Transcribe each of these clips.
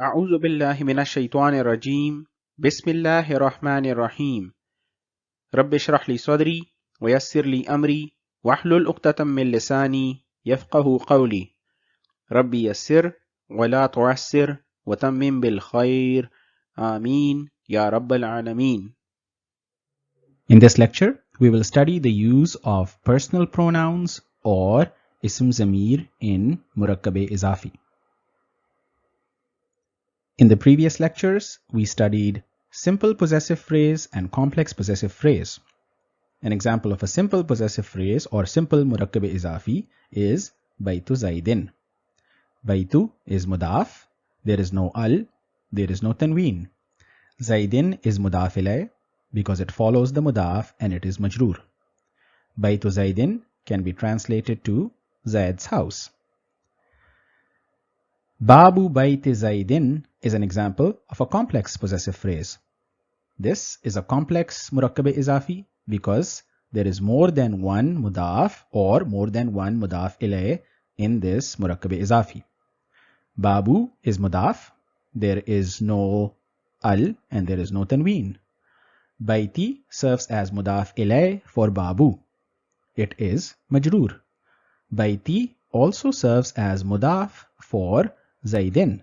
أعوذ بالله من الشيطان الرجيم بسم الله الرحمن الرحيم رب اشرح لي صدري ويسر لي أمري واحلل عقدة من لساني يفقه قولي ربي يسر ولا تعسر وتمم بالخير آمين يا رب العالمين. In this lecture, we will study the use of personal pronouns or ism zamir in Murakkab-e Izafi. In the previous lectures, we studied simple possessive phrase and complex possessive phrase. An example of a simple possessive phrase or simple Murakkab-e Izafi is Baitu Zaidin. Baitu is mudaf, there is no al, there is no tanween. Zaidin is mudaf ilay because it follows the mudaf and it is majroor. Baitu Zaidin can be translated to Zaid's house. Babu Baiti Zaidin is an example of a complex possessive phrase. This is a complex Murakkab-e Izafi because there is more than one mudaf or more than one mudaf ilay in this Murakkab-e Izafi. Babu is mudaf, there is no al and there is no tanween. Baiti serves as mudaf ilay for Babu. It is majroor. Baiti also serves as mudaf for Zaidin.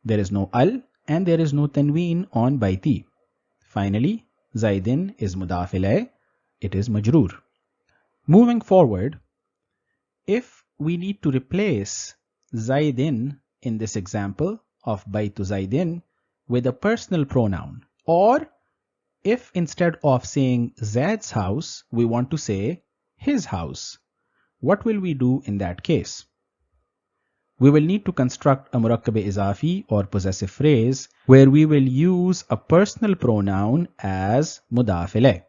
There is no al and there is no tanween on Baiti. Finally, Zaidin is mudaf ilay. It is majroor. Moving forward, if we need to replace Zaidin in this example of Baitu Zaidin with a personal pronoun, or if instead of saying Zaid's house, we want to say his house, what will we do in that case? We will need to construct a Murakkab-e Izafi or possessive phrase where we will use a personal pronoun as mudaf ilay.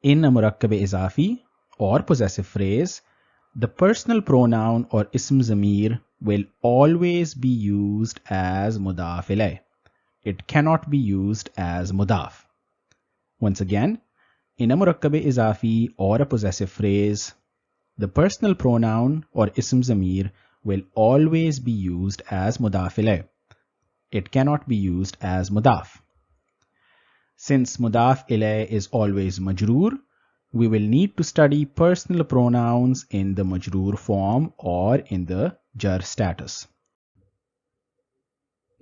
In a Murakkab-e Izafi or possessive phrase, the personal pronoun or ism zamir will always be used as mudaf ilay. It cannot be used as mudaf. Once again, in a Murakkab-e Izafi or a possessive phrase, the personal pronoun or ism zamir will always be used as mudaf ilay. It cannot be used as mudaf. Since mudaf ilay is always majroor, we will need to study personal pronouns in the majroor form or in the jar status.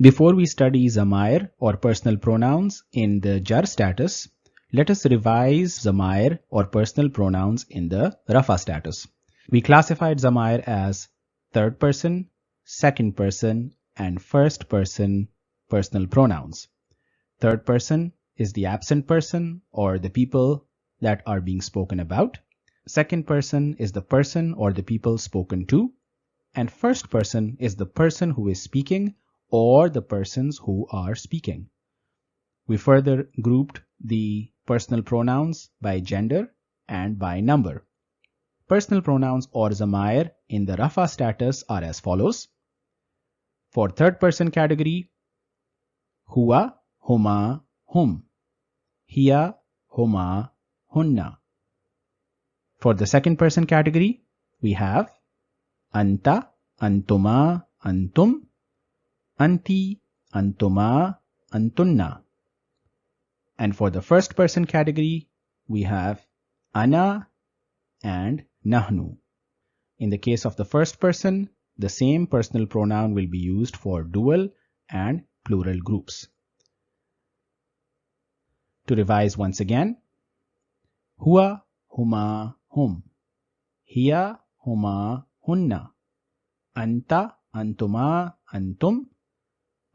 Before we study zamair or personal pronouns in the jar status, let us revise zamair or personal pronouns in the rafa status. We classified zamair as third person, second person, and first person personal pronouns. Third person is the absent person or the people that are being spoken about. Second person is the person or the people spoken to. And first person is the person who is speaking or the persons who are speaking. We further grouped the personal pronouns by gender and by number. Personal pronouns or zamair in the rafa status are as follows. For third person category, huwa, huma, hum. Hiya, huma, hunna. For the second person category, we have anta, antuma, antum, anti, antuma, antunna. And for the first person category, we have ana and nahnu. In the case of the first person, the same personal pronoun will be used for dual and plural groups. To revise once again, huwa, huma, hum. Hiya, huma, hunna. Anta, antuma, antum.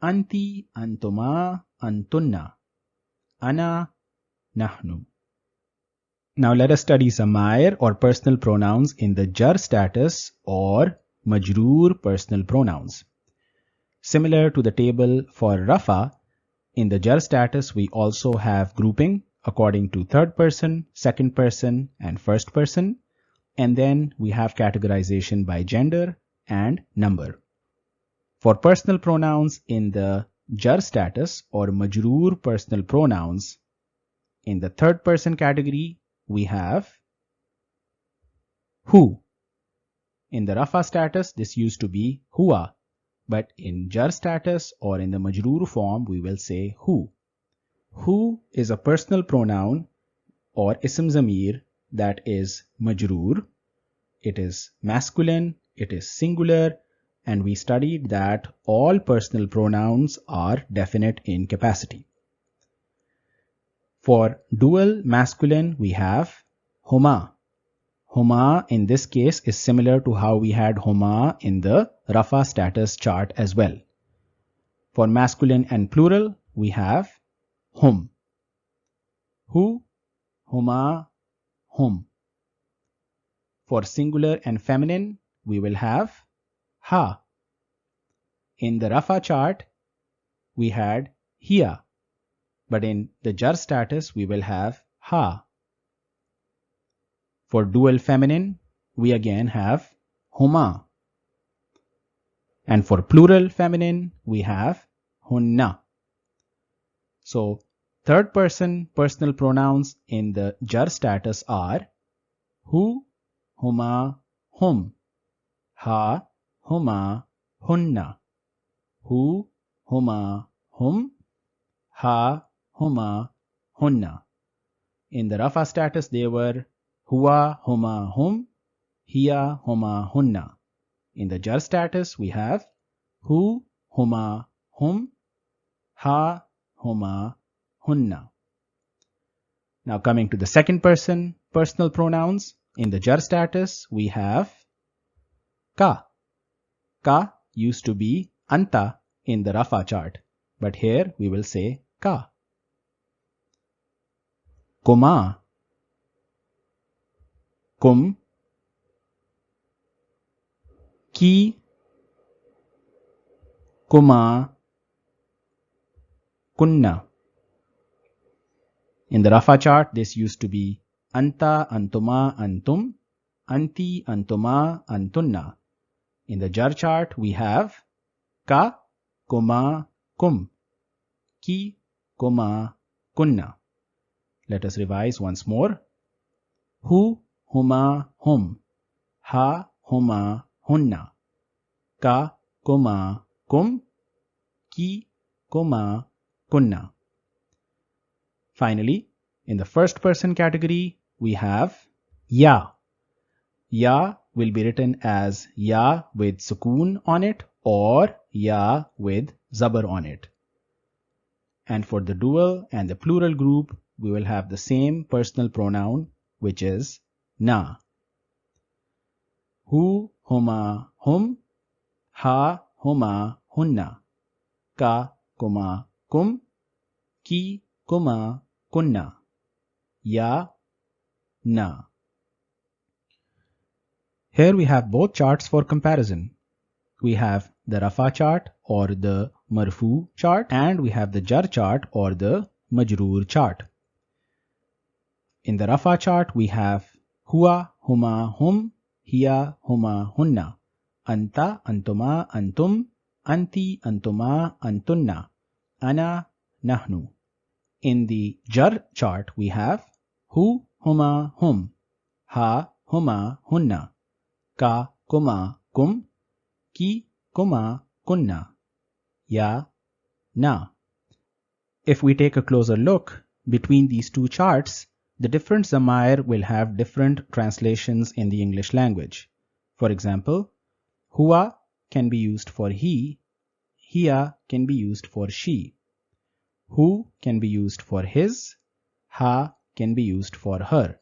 Anti, antuma, antunna. Ana, nahnu. Now let us study zamair or personal pronouns in the jar status or majroor personal pronouns. Similar to the table for rafa, in the jar status we also have grouping according to third person, second person, and first person, and then we have categorization by gender and number. For personal pronouns in the jar status or majroor personal pronouns, in the third person category, we have who. In the rafa status, this used to be huwa, but in jar status or in the majroor form, we will say who. Who is a personal pronoun or ism zamir that is majroor. It is masculine, it is singular, and we studied that all personal pronouns are definite in capacity. For dual masculine, we have huma. Huma in this case is similar to how we had huma in the Rafa status chart as well. For masculine and plural, we have hum. Hu, huma, hum. For singular and feminine, we will have ha. In the Rafa chart, we had hiya, but in the jar status, we will have ha. For dual feminine, we again have huma. And for plural feminine, we have hunna. So, third person personal pronouns in the jar status are hu, huma, hum, ha, huma, hunna, hu, huma, hum, ha, huma, hunna. In the Rafa status, they were huwa, huma, hum, hiya, huma, hunna. In the jar status, we have hu, huma, hum, ha, huma, hunna. Now coming to the second person personal pronouns, in the jar status, we have ka. Ka used to be anta in the Rafa chart, but here we will say ka. Kuma, kum, ki, kuma, kunna. In the Rafa chart, this used to be anta, antuma, antum, anti, antuma, antunna. In the jar chart, we have ka, kuma, kum, ki, kuma, kunna. Let us revise once more. Hu, huma, hum, ha, huma, hunna, ka, kuma, kum, ki, kuma, kunna. Finally, in the first person category, we have ya. Ya will be written as ya with sukoon on it or ya with zabar on it. And for the dual and the plural group, we will have the same personal pronoun, which is na. Hu, huma, hum, ha, huma, hunna, ka, kuma, kum, ki, kuma, kunna, ya, na. Here we have both charts for comparison. We have the Rafa chart or the Marfu chart, and we have the Jar chart or the Majroor chart. In the Rafa chart, we have huwa, huma, hum, hiya, huma, hunna, anta, antuma, antum, anti, antuma, antunna, ana, nahnu. In the Jar chart, we have hu, huma, hum, ha, huma, hunna, ka, kuma, kum, ki, kuma, kunna, ya, na. If we take a closer look between these two charts, the different zamair will have different translations in the English language. For example, huwa can be used for he, hiya can be used for she, hu can be used for his, ha can be used for her,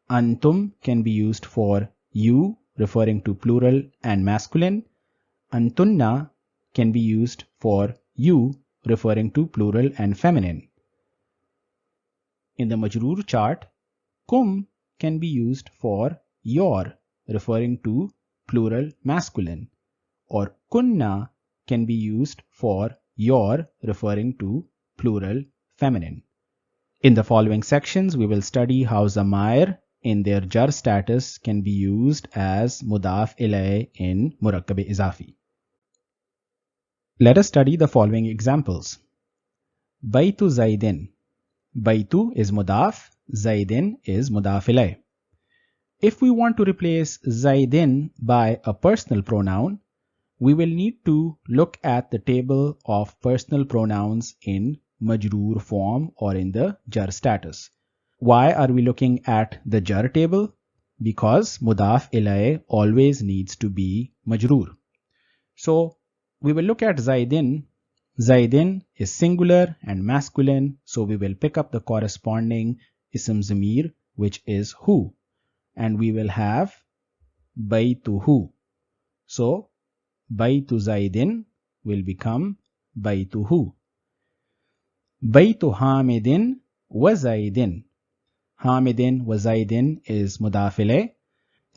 antum can be used for you, referring to plural and masculine, antunna can be used for you, referring to plural and feminine. In the Majroor chart, kum can be used for your, referring to plural masculine, or kunna can be used for your, referring to plural feminine. In the following sections, we will study how zamair in their jar status can be used as mudaf ilay in murakkab izafi. Let us study the following examples. Baytu Zaidin. Baytu is mudaf, Zaidin is mudaf ilay. If we want to replace Zaidin by a personal pronoun, we will need to look at the table of personal pronouns in majroor form or in the jar status. Why are we looking at the jar table? Because mudaf ilayh always needs to be majroor. So we will look at Zaidin. Zaidin is singular and masculine, so we will pick up the corresponding ism zamir, which is who, and we will have baytuhu. So baytu Zaidin will become baytuhu. Baytu Hamidin wa Zaidin. Hamidin wa Zaidin is mudaf ilayh,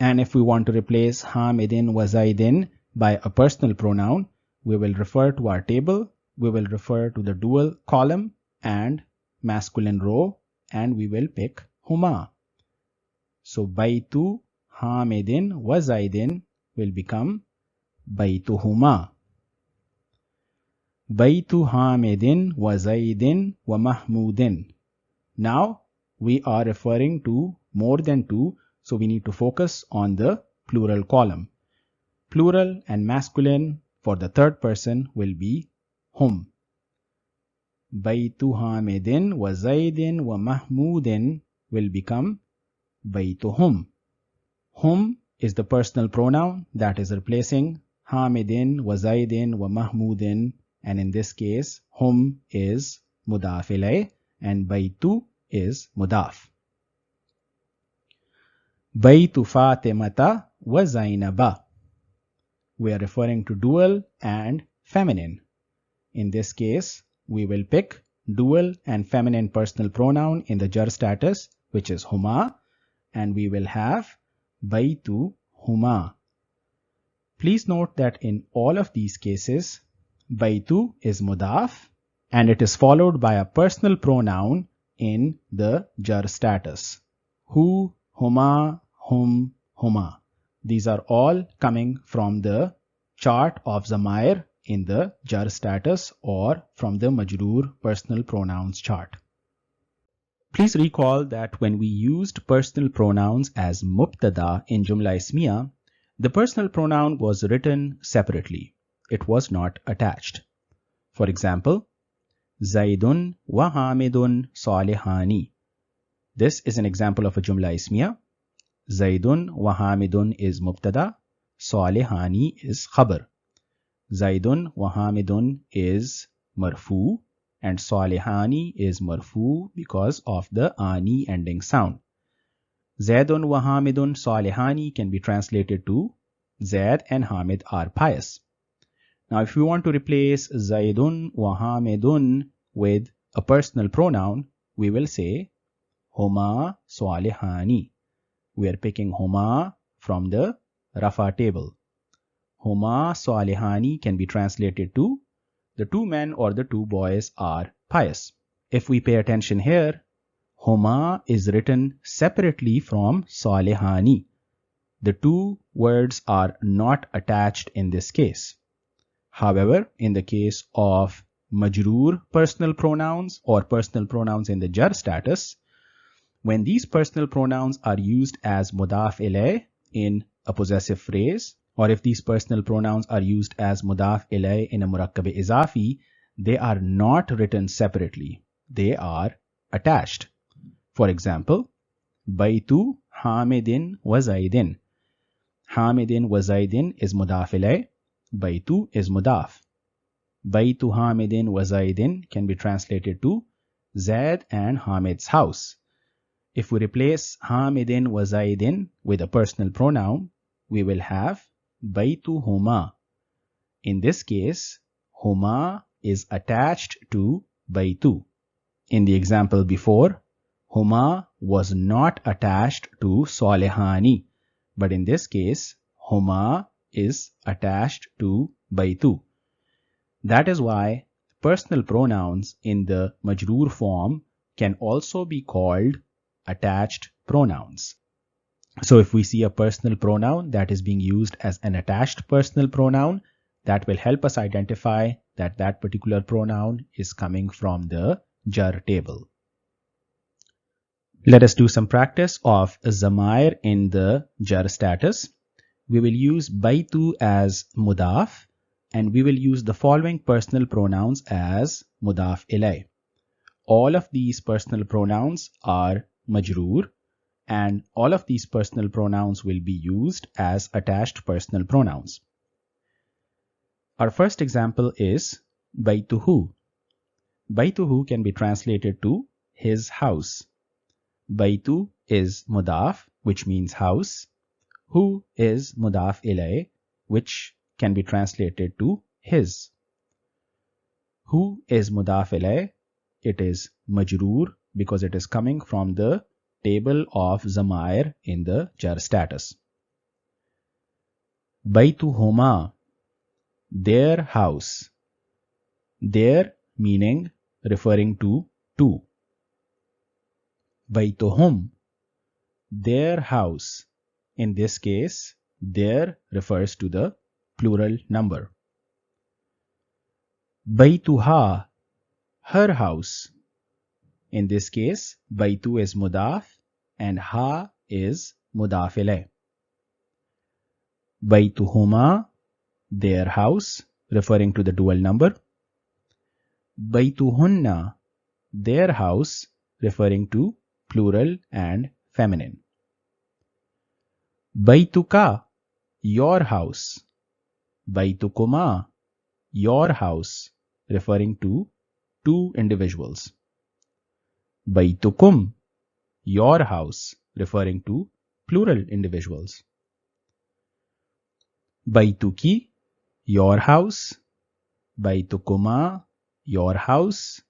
and if we want to replace Hamidin wa Zaidin by a personal pronoun, we will refer to our table, we will refer to the dual column and masculine row, and we will pick huma. So baytu Hamidin wa Zaidin will become baytuhuma. Baytu Hamidin wa Zaidin wa Mahmudin. Now we are referring to more than two, so we need to focus on the plural column. Plural and masculine for the third person will be hum. Baytu Hamidin wa Zaidin wa Mahmudin will become baytuhum. Hum is the personal pronoun that is replacing Hamidin wa Zaidin wa Mahmudin, and in this case hum is mudaf ilayh and baytu is mudaf. Baytu Fatimata wa Zainaba. We are referring to dual and feminine. In this case, we will pick dual and feminine personal pronoun in the jar status, which is huma, and we will have baytu huma. Please note that in all of these cases, baytu is mudaf and it is followed by a personal pronoun in the jar status. Hu, huma, hum, huma. These are all coming from the chart of Zamair in the jar status or from the majroor personal pronouns chart. Please recall that when we used personal pronouns as mubtada in Jumla Ismiya, the personal pronoun was written separately. It was not attached. For example, Zaidun wa Hamidun salihani. This is an example of a Jumla Ismiya. Zaidun wa Hamidun is mubtada, salihani is khabar. Zaidun wa Hamidun is marfu and salihani is marfu because of the ani ending sound. Zaidun wa Hamidun salihani can be translated to Zaid and Hamid are pious. Now if we want to replace Zaidun wa Hamidun with a personal pronoun, we will say huma salihani. We are picking huma from the Rafa table. Huma salihani can be translated to the two men or the two boys are pious. If we pay attention here, huma is written separately from salihani. The two words are not attached in this case. However, in the case of majroor personal pronouns or personal pronouns in the jar status, when these personal pronouns are used as mudaf ilayh in a possessive phrase, or if these personal pronouns are used as mudaf ilayh in a murakkab izafi, they are not written separately. They are attached. For example, baytu Hamidin wa Zaidin. Hamidin wa Zaidin is mudaf ilayh. Baytu is mudaf. Baytu Hamidin wa Zaidin can be translated to Zaid and Hamid's house. If we replace Hamidin wa Zaidin with a personal pronoun, we will have Baytu huma. In this case, huma is attached to Baytu. In the example before, huma was not attached to salihani, but in this case, huma is attached to Baytu. That is why personal pronouns in the majroor form can also be called attached pronouns. So if we see a personal pronoun that is being used as an attached personal pronoun, that will help us identify that that particular pronoun is coming from the jar table. Let us do some practice of Zamair in the jar status. We will use Baytu as mudaf and we will use the following personal pronouns as mudaf ilay. All of these personal pronouns are majroor, and all of these personal pronouns will be used as attached personal pronouns. Our first example is baytuhu. Baytuhu can be translated to his house. Baytu is mudaf, which means house. Hu is mudaf ilay, which can be translated to his. Hu is mudaf ilay. It is majroor because it is coming from the table of zamair in the jar status. Baytuhuma, their house. Their meaning referring to two. Baytuhum, their house. In this case, their refers to the plural number. Baytuha, her house. In this case, baytu is mudaf and ha is mudaf ilay. Baytuhuma, their house, referring to the dual number. Baytuhunna, their house, referring to plural and feminine. Baytuka, your house. Baytukuma, your house, referring to two individuals. Baytukum, your house, referring to plural individuals. Baytuki, your house. Baytukuma, your house.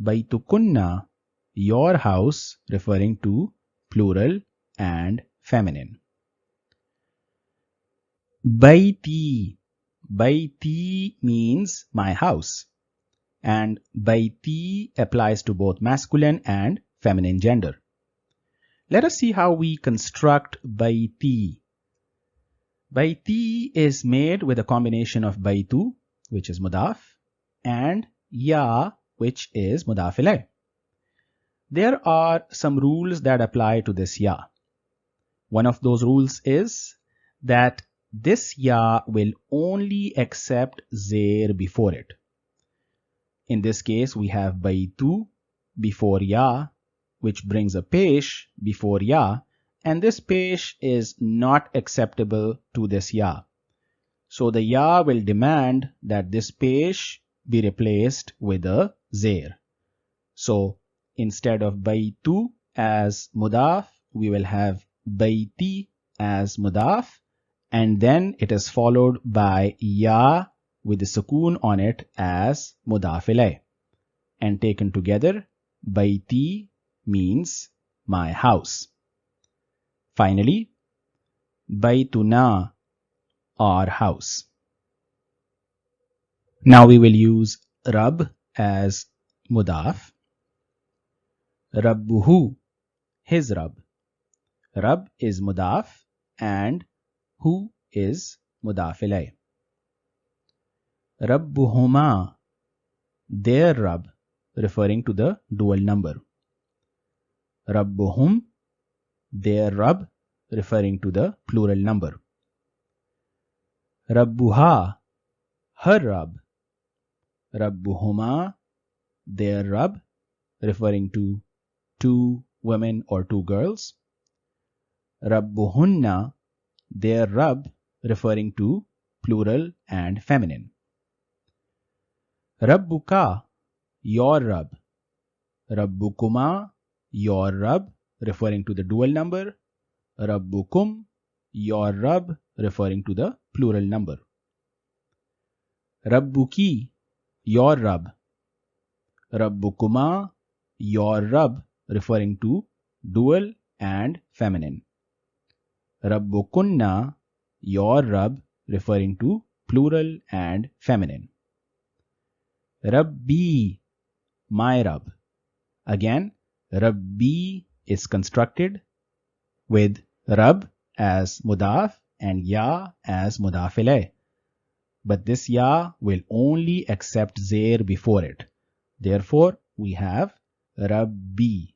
Baytukunna, your house, referring to plural and feminine. Bayti. Bayti means my house, and bayti applies to both masculine and feminine gender. Let us see how we construct bayti. Bayti is made with a combination of baytu, which is mudaf, and ya, which is mudaf ilay. There are some rules that apply to this ya. One of those rules is that this ya will only accept zair before it. In this case, we have baytu before ya, which brings a pesh before ya, and this pesh is not acceptable to this ya. So the ya will demand that this pesh be replaced with a zair. So instead of baytu as mudaf, we will have bayti as mudaf, and then it is followed by ya with the sukoon on it as mudaf ilay. And taken together, bayti means my house. Finally, baytuna, our house. Now we will use Rabb as mudaf. Rabbuhu, his Rabb. Rabb is mudaf and hu is mudaf ilay. Rabbuhuma, their Rabb, referring to the dual number. Rabbuhum, their Rabb, referring to the plural number. Rabbuha, her Rabb. Rabbuhuma, their Rabb, referring to two women or two girls. Rabbuhunna, their Rabb, referring to plural and feminine. Rabbuka, your Rabb. Rabbukuma, your Rabb, referring to the dual number. Rabbukum, your Rabb, referring to the plural number. Rabbuki, your Rabb. Rabbukuma, your Rabb, referring to dual and feminine. Rabbukunna, your Rabb, referring to plural and feminine. Rabbi, my Rabb. Again, Rabbi is constructed with Rabb as mudaf and ya as mudaf ilay. But this ya will only accept zair before it. Therefore, we have Rabbi.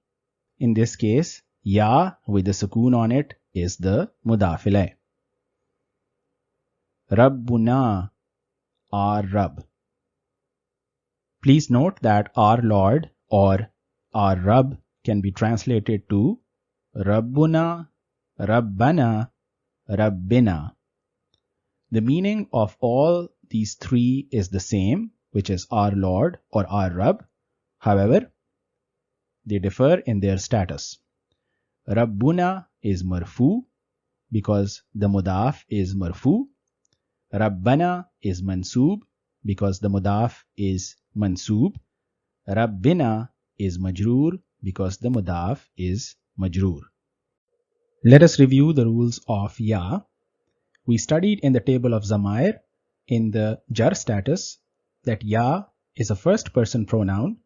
In this case, ya with the sukoon on it is the mudaf ilay. Rabbuna, our Rabb. Please note that our Lord or our Rabb can be translated to Rabbuna, Rabbana, Rabbina. The meaning of all these three is the same, which is our Lord or our Rabb. However, they differ in their status. Rabbuna is marfu because the mudaf is marfu. Rabbana is mansub because the mudaf is mansub. Rabbina is majroor because the mudaf is majroor. Let us review the rules of ya. We studied in the table of Zamair in the jar status that ya is a first person pronoun.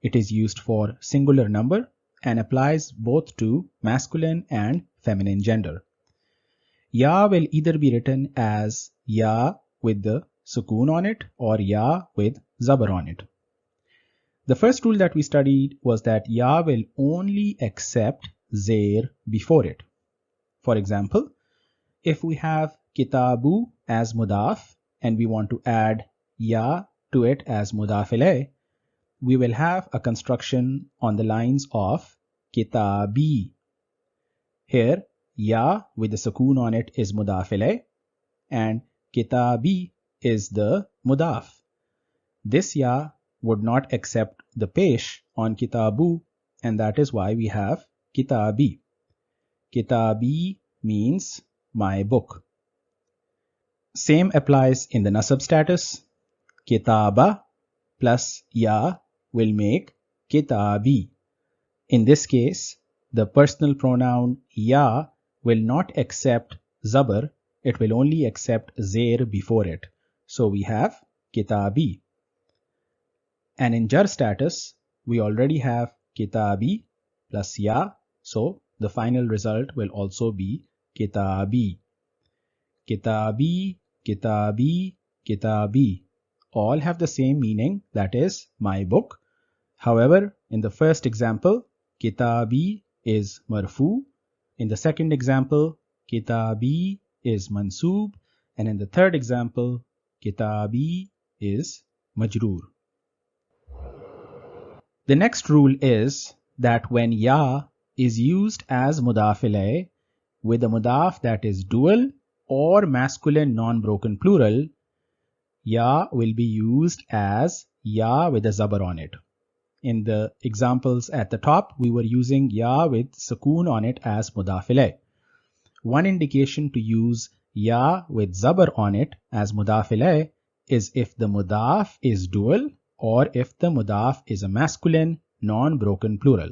It is used for singular number and applies both to masculine and feminine gender. Ya will either be written as ya with the sukoon on it or ya with zabar on it. The first rule that we studied was that ya will only accept zair before it. For example, if we have kitabu as mudaf and we want to add ya to it as mudaf ilayh, we will have a construction on the lines of kitabi. Here, ya with the sukoon on it is mudaf ilayh and kitabi is the mudaf. This ya would not accept the pesh on kitabu, and that is why we have kitabi. Kitabi means my book. Same applies in the nasab status. Kitaba plus ya will make kitabi. In this case, the personal pronoun ya will not accept zabar, it will only accept zair before it. So we have kitabi. And in jar status, we already have kitabi plus ya, so the final result will also be kitabi. Kitabi, kitabi, kitabi all have the same meaning, that is my book. However, in the first example, kitabi is marfu. In the second example, kitabi is mansub. And in the third example, kitabi is majroor. The next rule is that when ya is used as mudaf ilayh with a mudaf that is dual or masculine non-broken plural, ya will be used as ya with a zabar on it. In the examples at the top, we were using ya with sukoon on it as mudaf ilayh. One indication to use ya with zabar on it as mudaf ilayh is if the mudaf is dual or if the mudaf is a masculine non-broken plural.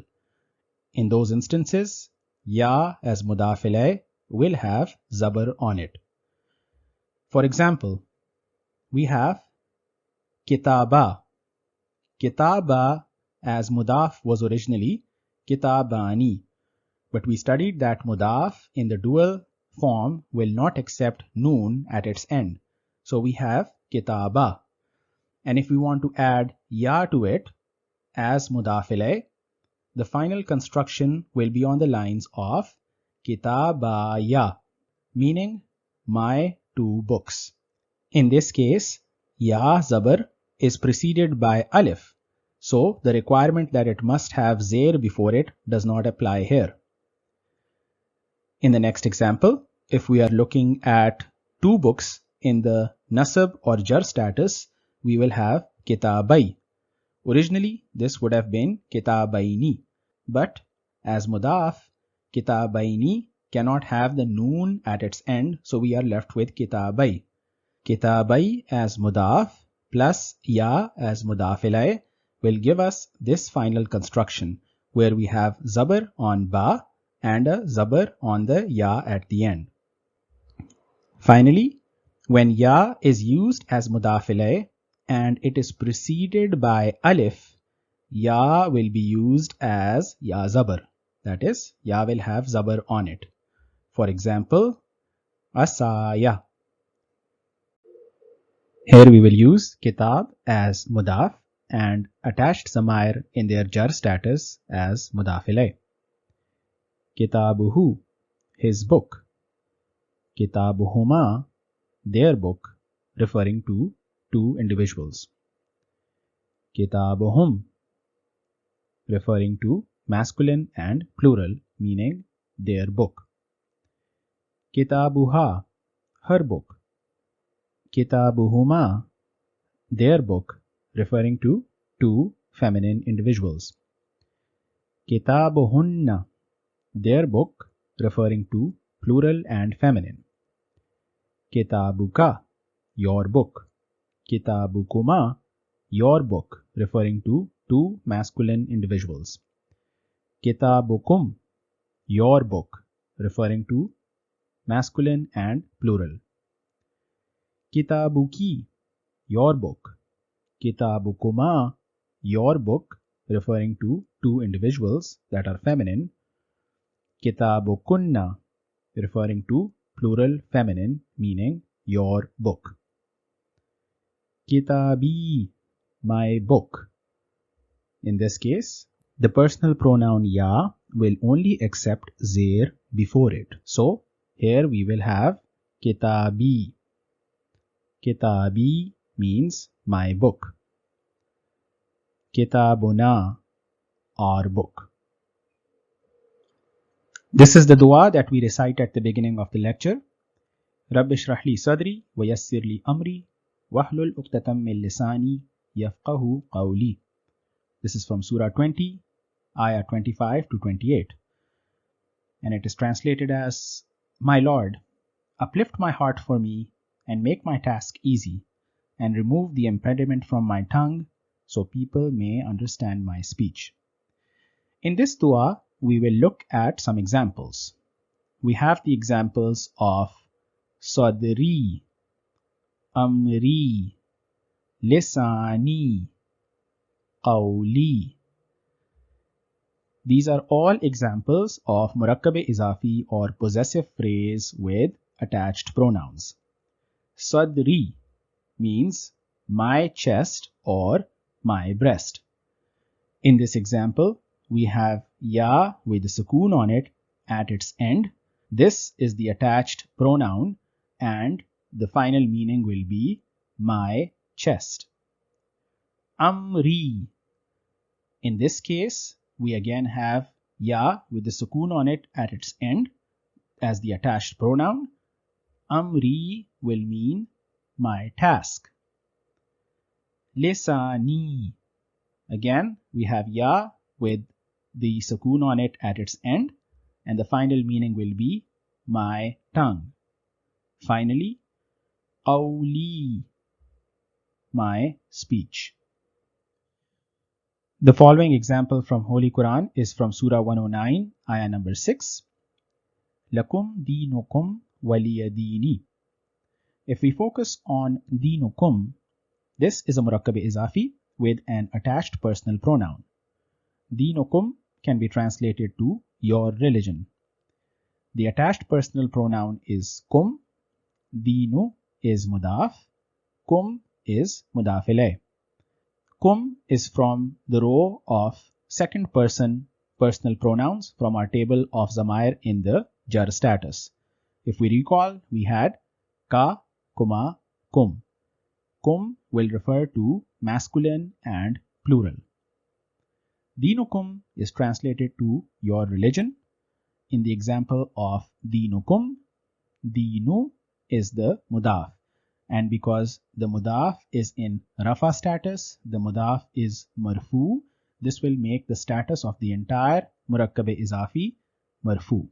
In those instances, ya as mudaf ilayh will have zabar on it. For example, we have kitaba. Kitaba as mudaf was originally kitabani, but we studied that mudaf in the dual form will not accept noon at its end. So we have kitaba. And if we want to add ya to it as mudaf ilayh, the final construction will be on the lines of kitabaya, meaning my two books. In this case, ya zabar is preceded by alif, so the requirement that it must have zair before it does not apply here. In the next example, if we are looking at two books in the nasab or jar status, we will have kitabai. Originally, this would have been kitabaini, but as mudaf, kitabaini cannot have the noon at its end, so we are left with kitabai. Kitabai as mudaf plus ya as mudaf ilayh will give us this final construction where we have zabar on ba and a zabar on the ya at the end. Finally, when ya is used as mudaf ilayh and it is preceded by alif, ya will be used as ya zabar. That is, ya will have zabar on it. For example, asaya. Here we will use kitab as mudaf and attached zamair in their jar status as mudaf ilayh. Kitabuhu, his book. Kitabuhuma, their book, referring to two individuals. Kitabuhum, referring to masculine and plural, meaning their book. Kitabuha, her book. Kitabuhuma, their book, referring to two feminine individuals. Kitabuhunna, their book, referring to plural and feminine. Kitabuka, your book. Kitabukuma, your book, referring to two masculine individuals. Kitabukum, your book, referring to masculine and plural. Kitabuki, your book. Kitabukuma, your book, referring to two individuals that are feminine. Kitabukunna, referring to plural feminine, meaning your book. Kitabi, my book. In this case, the personal pronoun ya will only accept zir before it. So, here we will have kitabi. Kitabi means my book. Kitabuna, our book. This is the dua that we recite at the beginning of the lecture. Rabbi shrah li sadri wa yassir li amri wahlul uqdatam min lisani yafqahu qawli. This is from Surah 20, Ayah 25 to 28. And it is translated as, My Lord, uplift my heart for me and make my task easy, and remove the impediment from my tongue so people may understand my speech. In this dua, we will look at some examples. We have the examples of Sadri, Amri, Lisani, Qawli. These are all examples of murakkab-e-izafi or possessive phrase with attached pronouns. Sadri means my chest or my breast. In this example, we have ya with the sukoon on it at its end. This is the attached pronoun and the final meaning will be my chest. Amri. In this case, we again have ya with the sukoon on it at its end as the attached pronoun. Amri will mean my task. Lisani. Again, we have ya with the sukoon on it at its end, and the final meaning will be my tongue. Finally, qawli, my speech. The following example from Holy Quran is from Surah 109, Ayah number 6. Lakum dinukum waliya dini. If we focus on dinukum, this is a murakkab-e-izafi with an attached personal pronoun. Dinukum can be translated to your religion. The attached personal pronoun is kum. Dinu is mudaf. Kum is mudaf ilayh. Kum is from the row of second person personal pronouns from our table of Zamair in the jar status. If we recall, we had ka, kuma, kum. Kum will refer to masculine and plural. Dinukum is translated to your religion. In the example of dinukum, dinu is the mudaf. And because the mudaf is in rafa status, the mudaf is marfu, this will make the status of the entire murakkab-e-izafi marfu.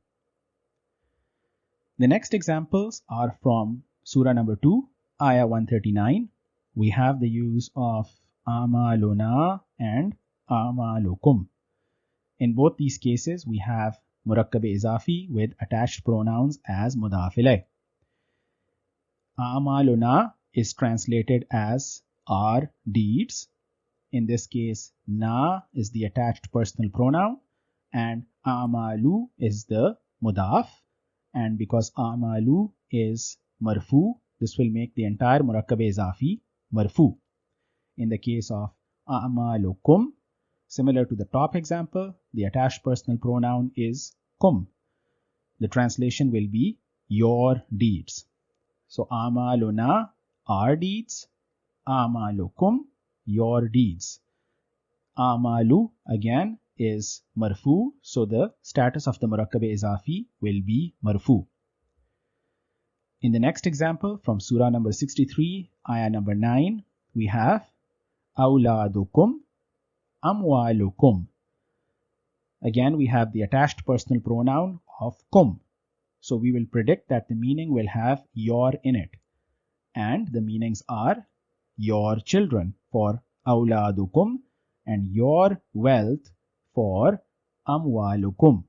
The next examples are from Surah number 2, Ayah 139. We have the use of amaluna and amalukum. In both these cases, we have murakkab-e-izafi with attached pronouns as mudaf ilayh. Amaluna is translated as our deeds. In this case, na is the attached personal pronoun and amalu is the mudaf. And because amalu is marfu, this will make the entire murakkab-e-izafi marfu. In the case of amalukum, similar to the top example, the attached personal pronoun is kum. The translation will be your deeds. So amaluna, our deeds, amalukum, your deeds. Amalu again is marfu, so the status of the murakkab izafi will be marfu. In the next example from surah number 63, ayah number 9, we have awladukum, amwalukum. Again, we have the attached personal pronoun of kum. So we will predict that the meaning will have your in it. And the meanings are your children for awladukum and your wealth for amwalukum.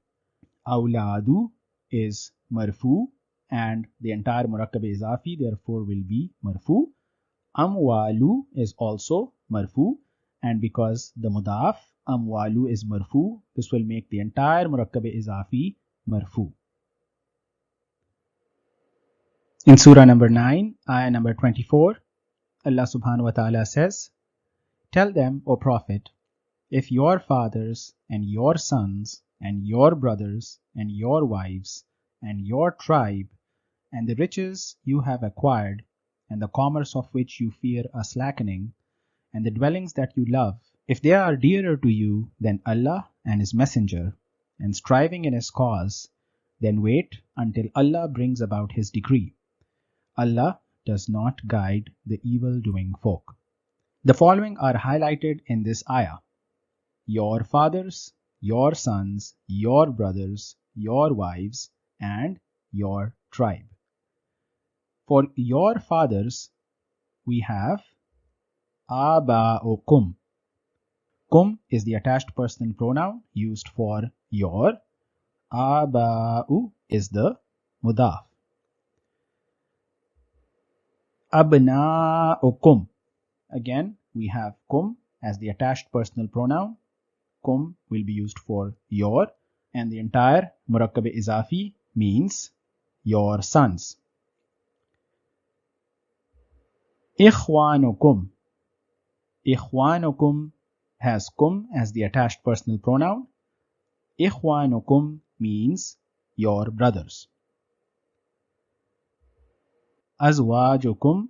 Awladu is marfu and the entire murakkab izafi therefore will be marfu. Amwalu is also marfu, and because the mudaf amwalu is marfu, this will make the entire murakkab izafi marfu. In surah number 9, ayah number 24, Allah subhanahu wa ta'ala says, "Tell them, O Prophet, if your fathers and your sons and your brothers and your wives and your tribe and the riches you have acquired and the commerce of which you fear a slackening and the dwellings that you love, if they are dearer to you than Allah and His Messenger and striving in His cause, then wait until Allah brings about His decree. Allah does not guide the evil-doing folk." The following are highlighted in this ayah: your fathers, your sons, your brothers, your wives, and your tribe. For your fathers, we have aba'ukum. Kum is the attached personal pronoun used for your. Aba'u is the mudaf. Abna'ukum. Again, we have kum as the attached personal pronoun. Kum will be used for your, and the entire murakkab izafi means your sons. Ikhwanukum. Ikhwanukum has kum as the attached personal pronoun. Ikhwanukum means your brothers. Azwajukum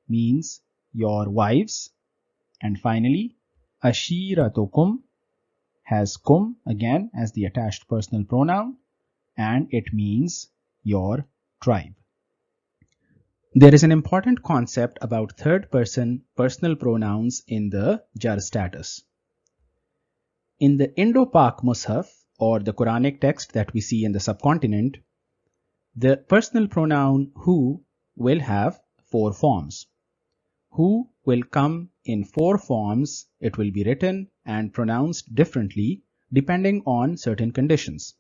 means your wives. And finally, ashiratukum has kum again as the attached personal pronoun, and it means your tribe. There is an important concept about third person personal pronouns in the jar status. In the Indo-Pak Mus'haf, or the Quranic text that we see in the subcontinent, the personal pronoun who will have 4 forms. Who will come in 4 forms. It will be written and pronounced differently depending on certain conditions.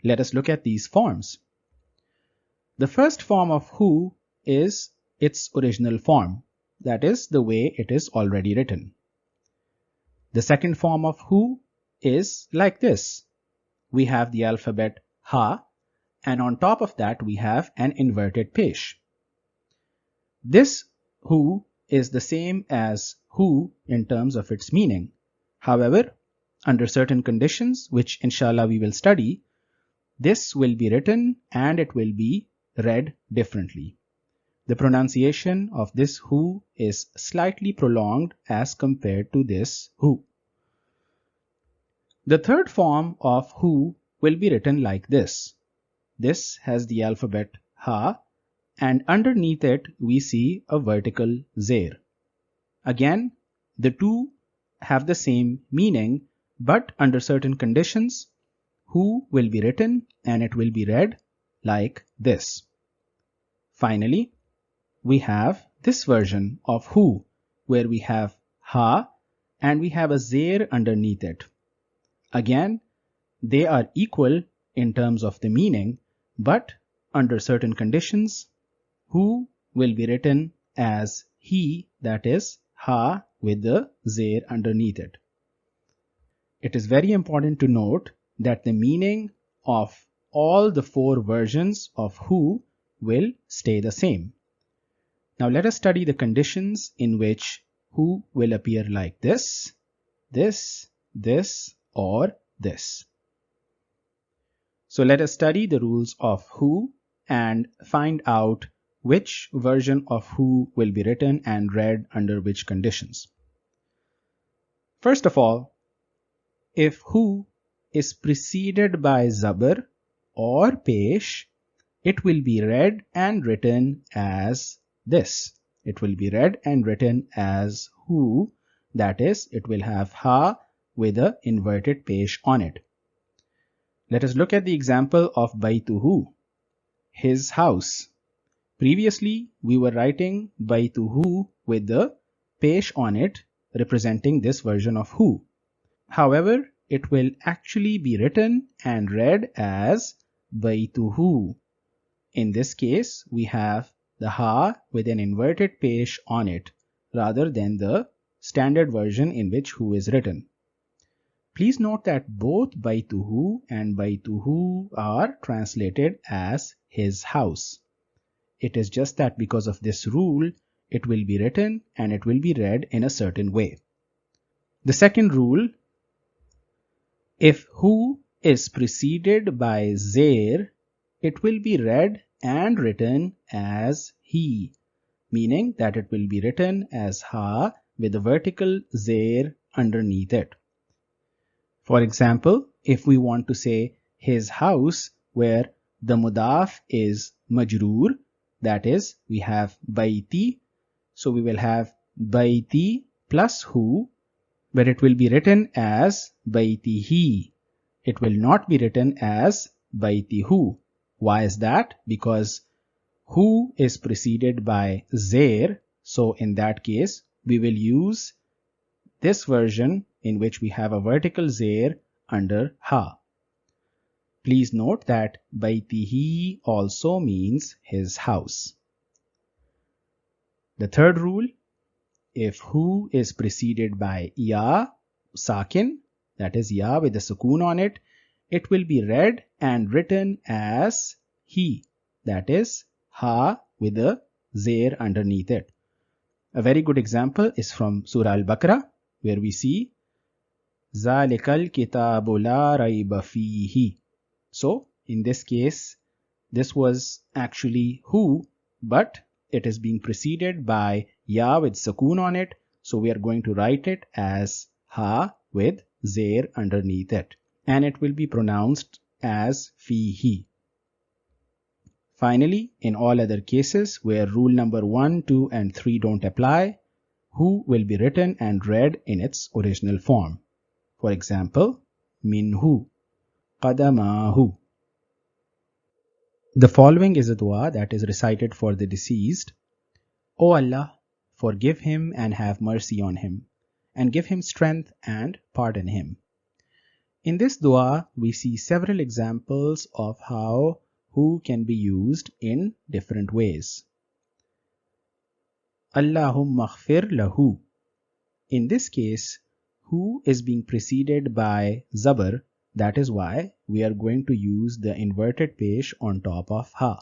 Let us look at these forms. The first form of who is its original form, that is the way it is already written. The second form of who is like this. We have the alphabet ha, and on top of that we have an inverted pesh. This who is the same as who in terms of its meaning. However, under certain conditions, which inshallah we will study, this will be written and it will be read differently. The pronunciation of this who is slightly prolonged as compared to this who. The third form of who will be written like this. This has the alphabet ha, and underneath it we see a vertical zair. Again, the two have the same meaning, but under certain conditions, who will be written and it will be read like this. Finally, we have this version of who, where we have ha and we have a zair underneath it. Again, they are equal in terms of the meaning, but under certain conditions, who will be written as he, that is ha with the zair underneath it. It is very important to note that the meaning of all the 4 versions of who will stay the same. Now let us study the conditions in which who will appear like this, this, or this. So let us study the rules of who and find out which version of who will be written and read under which conditions. First of all, if who is preceded by zabar or pesh, it will be read and written as this. It will be read and written as who, that is, it will have ha with an inverted pesh on it. Let us look at the example of baytuhu, his house. Previously, we were writing baytuhu with the pesh on it, representing this version of who. However, it will actually be written and read as baytuhu. In this case, we have the ha with an inverted pesh on it, rather than the standard version in which who is written. Please note that both baytuhu and baytuhu are translated as his house. It is just that because of this rule, it will be written and it will be read in a certain way. The second rule, if who is preceded by zair, it will be read and written as he, meaning that it will be written as ha with a vertical zair underneath it. For example, if we want to say his house, where the mudaf is majroor, that is, we have baiti, so we will have baiti plus who, but it will be written as baitihi. It will not be written as baitihu. Why is that? Because who is preceded by zair, so in that case, we will use this version in which we have a vertical zair under ha. Please note that baitihi also means his house. The third rule, if who is preceded by ya, sakin, that is ya with a sukoon on it, it will be read and written as he, that is ha with a zair underneath it. A very good example is from Surah Al-Baqarah, where we see Zalikal kitabu la rayba fihi. So in this case, this was actually who, but it is being preceded by ya with sukoon on it, so we are going to write it as ha with zair underneath it, and it will be pronounced as fihi. Finally, in all other cases where rule number 1, 2 and 3 don't apply, who will be written and read in its original form. For example, minhu, qadamahu. The following is a dua that is recited for the deceased. O Allah, forgive him and have mercy on him, and give him strength and pardon him. In this dua, we see several examples of how who can be used in different ways. Allahumma khfir lahu. In this case, who is being preceded by zabar, that is why we are going to use the inverted pesh on top of ha.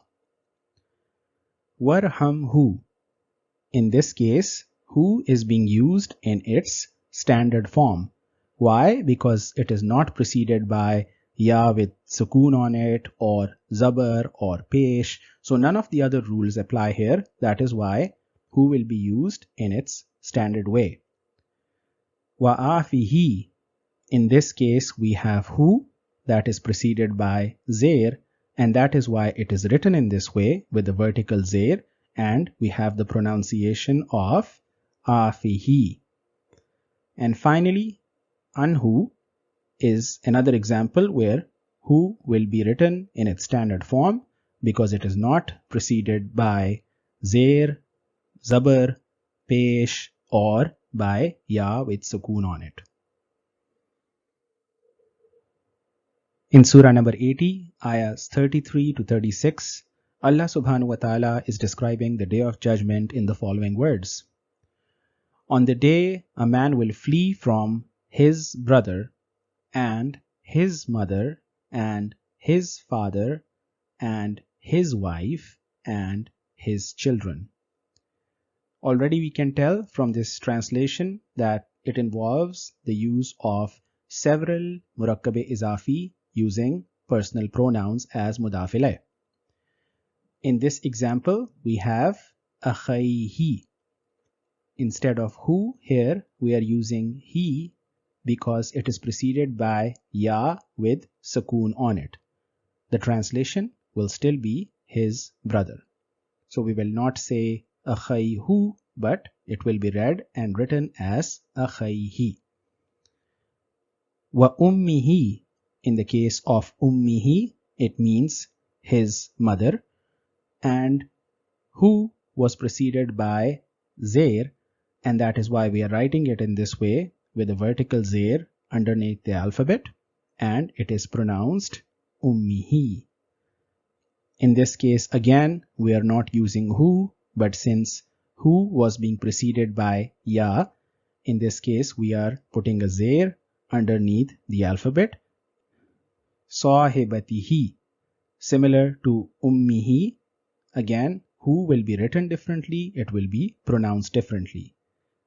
Warhamhu. In this case, who is being used in its standard form. Why? Because it is not preceded by ya with sukoon on it, or zabar or pesh. So none of the other rules apply here. That is why who will be used in its standard way. Wa'afihi. In this case, we have who that is preceded by zair, and that is why it is written in this way with the vertical zair, and we have the pronunciation of afihi. And finally, anhu is another example where who will be written in its standard form because it is not preceded by zair, zabar, pesh, or by ya with sukoon on it. In Surah number 80, ayahs 33 to 36, Allah subhanahu wa ta'ala is describing the day of judgment in the following words. On the day, a man will flee from his brother and his mother and his father and his wife and his children. Already we can tell from this translation that it involves the use of several murakkab-e izafi using personal pronouns as mudaf ilayh. In this example, we have akhayhi. Instead of hu, here we are using he because it is preceded by ya with sukoon on it. The translation will still be his brother. So we will not say akhayhu, but it will be read and written as akhayhi. Wa ummihi. In the case of ummihi, it means his mother, and hu was preceded by zair, and that is why we are writing it in this way with a vertical zair underneath the alphabet, and it is pronounced ummihi. In this case again we are not using hu, but since hu was being preceded by ya, in this case we are putting a zair underneath the alphabet. Sahibatihi. Similar to ummihi, again hu will be written differently, it will be pronounced differently.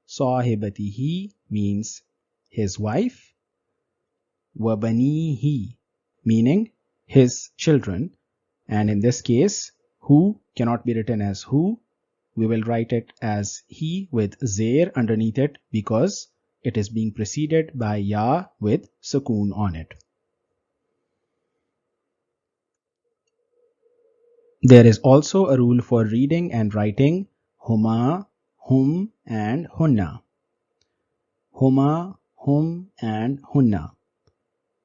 Sahibatihi means his wife. Wabanihi meaning his children, and in this case hu cannot be written as hu, we will write it as he with zair underneath it because it is being preceded by ya with sukoon on it. There is also a rule for reading and writing huma, hum and hunna. Huma, hum and hunna.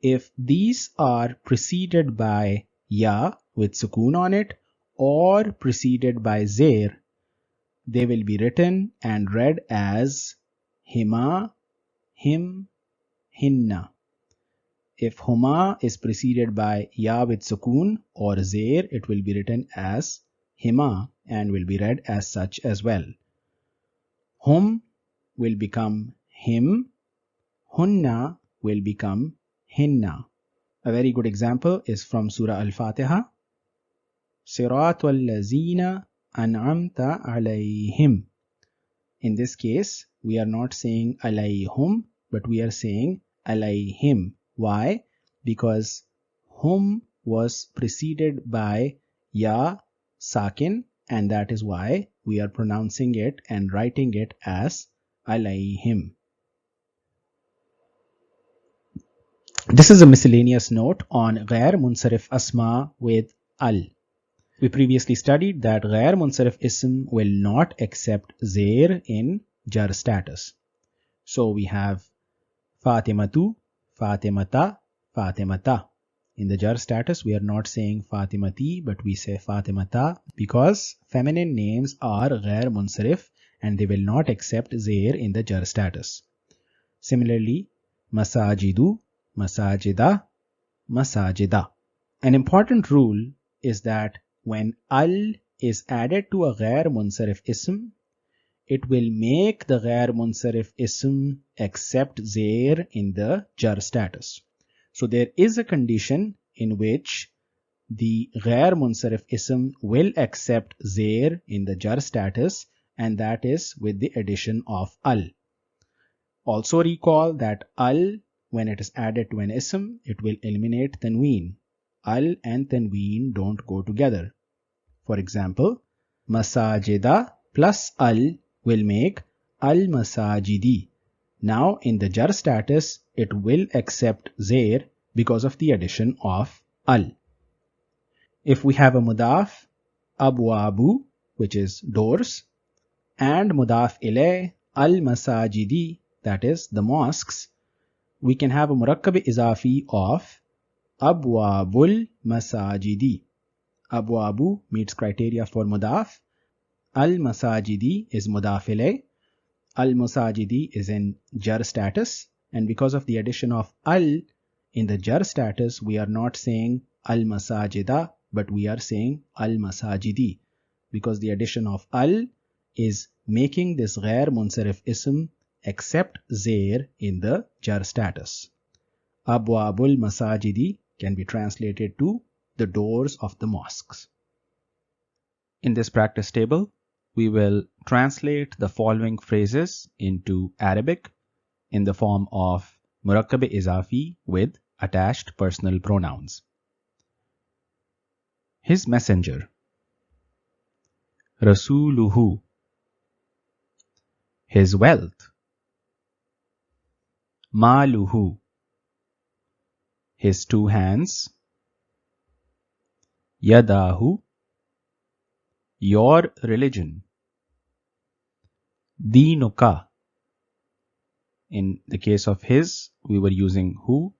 If these are preceded by ya with sukoon on it or preceded by zair, they will be written and read as hima, him, hinna. If huma is preceded by ya with sukoon or zair, it will be written as hima and will be read as such as well. Hum will become him, hunna will become hinna. A very good example is from Surah Al-Fatiha. Siratul lazina an'amta alayhim. In this case, we are not saying alayhum, but we are saying alayhim. Why? Because hum was preceded by ya sakin, and that is why we are pronouncing it and writing it as alayhim. This is a miscellaneous note on ghair munsarif asma with al. We previously studied that ghair munsarif ism will not accept zair in jar status. So we have Fatimatu, Fatimata, Fatimata. In the jar status, we are not saying Fatimati, but we say Fatimata because feminine names are ghair munsarif and they will not accept zair in the jar status. Similarly, Masajidu, Masajida, Masajida. An important rule is that when al is added to a ghair munsarif ism, it will make the ghair munsarif ism accept zair in the jar status. So there is a condition in which the ghair munsarif ism will accept zair in the jar status, and that is with the addition of al. Also recall that al, when it is added to an ism, it will eliminate tanween. Al and tanween don't go together. For example, masajida plus al will make al-masajidi. Now in the jar status, it will accept zair because of the addition of al. If we have a mudaf, abwabu, which is doors, and mudaf ilay, al-masajidi, that is the mosques, we can have a murakkab izafi of abwabul masajidi. Abwabu meets criteria for mudaf. Al-masajidi is mudaf ilay. Al-masajidi is in jar status, and because of the addition of al in the jar status, we are not saying al-masajida, but we are saying al-masajidi, because the addition of al is making this ghair munsarif ism accept zair in the jar status. Abwabul masajidi can be translated to the doors of the mosques. In this practice table, we will translate the following phrases into Arabic in the form of murakkab izafi with attached personal pronouns. His messenger. Rasuluhu, his wealth. Maluhu, his 2 hands. Yadahu, your religion. Dinuka, in the case of his, we were using hu,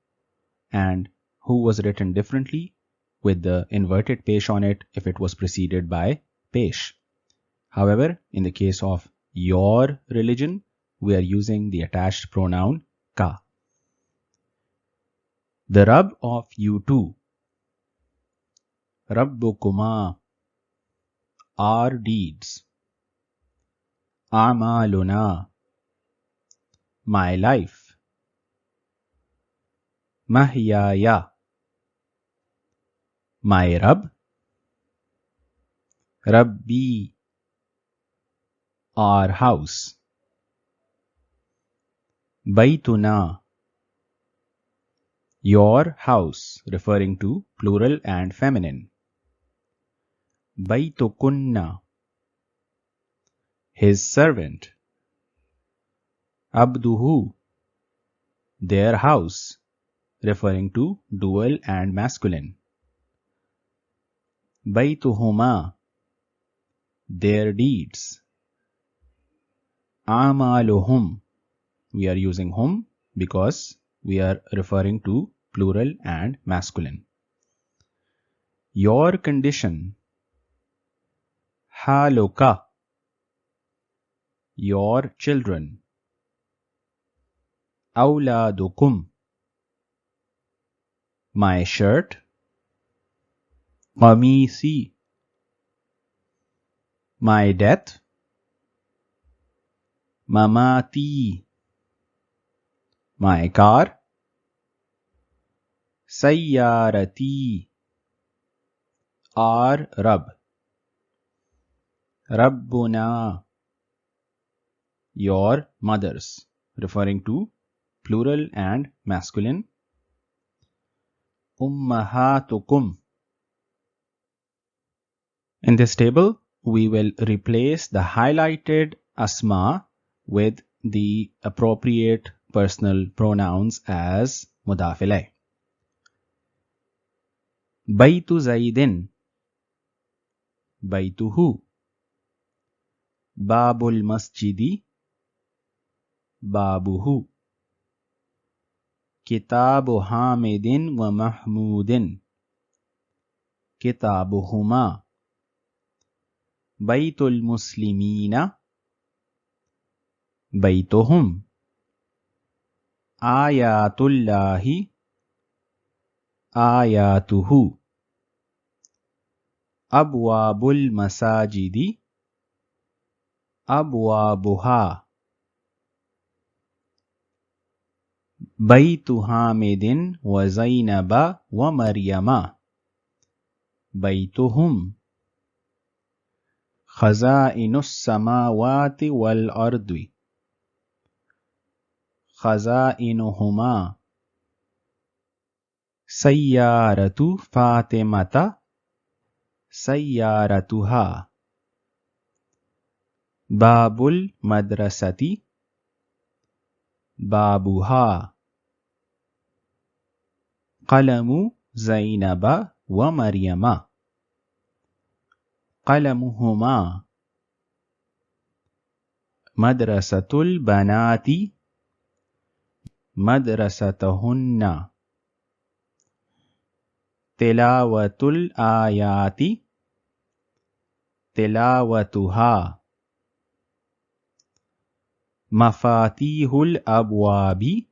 and hu was written differently with the inverted pesh on it if it was preceded by pesh. However, in the case of your religion, we are using the attached pronoun ka. The Rabb of you two. Rabbukuma, our deeds. Amaluna, my life. Mahyaya, my Rabb. Rabbi, our house. Baytuna, your house, referring to plural and feminine. Baytukunna, his servant. Abduhu, their house, referring to dual and masculine. Baytuhuma, their deeds. Amaluhum, we are using hum because we are referring to plural and masculine. Your condition. Haluka, your children. Awladukum, my shirt. Qamisi, my death. Mamati, my car. Sayyarati, our Rabb. Rabbuna, your mothers, referring to plural and masculine. Ummahatukum. In this table, we will replace the highlighted asma with the appropriate personal pronouns as mudaf ilayh. Baytu Zaidin, Baytuhu. Babul Masjidi, Babuhu. Kitabu Hamidin wa Mahmudin, Kitabuhuma. Baytul Muslimina, Baytuhum. Ayatullahi, Ayatuhu. Abwabul Masajidi, Abwabuha. Baytu Hamidin wa Zainaba wa Maryama, Baytuhum. Khaza'inus samawati wal ardi, Khaza'inuhuma. Sayyaratu Fatimata, Sayyaratuha. Babul Madrasati, Babuha. Qalamu Zainaba wa Maryama, Qalamuhuma. Madrasatul Banati, Madrasatahunna. Tilawatul Ayati, Tilawatuha. Mafatihul Abwabi,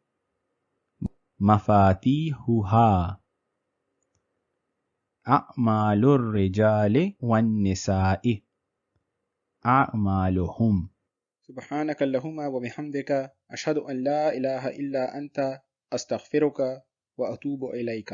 Mafatihuha. A'malur Rijali wan Nisa'i, A'maluhum. سبحانك اللهم وبحمدك أشهد أن لا إله إلا أنت أستغفرك وأتوب إليك.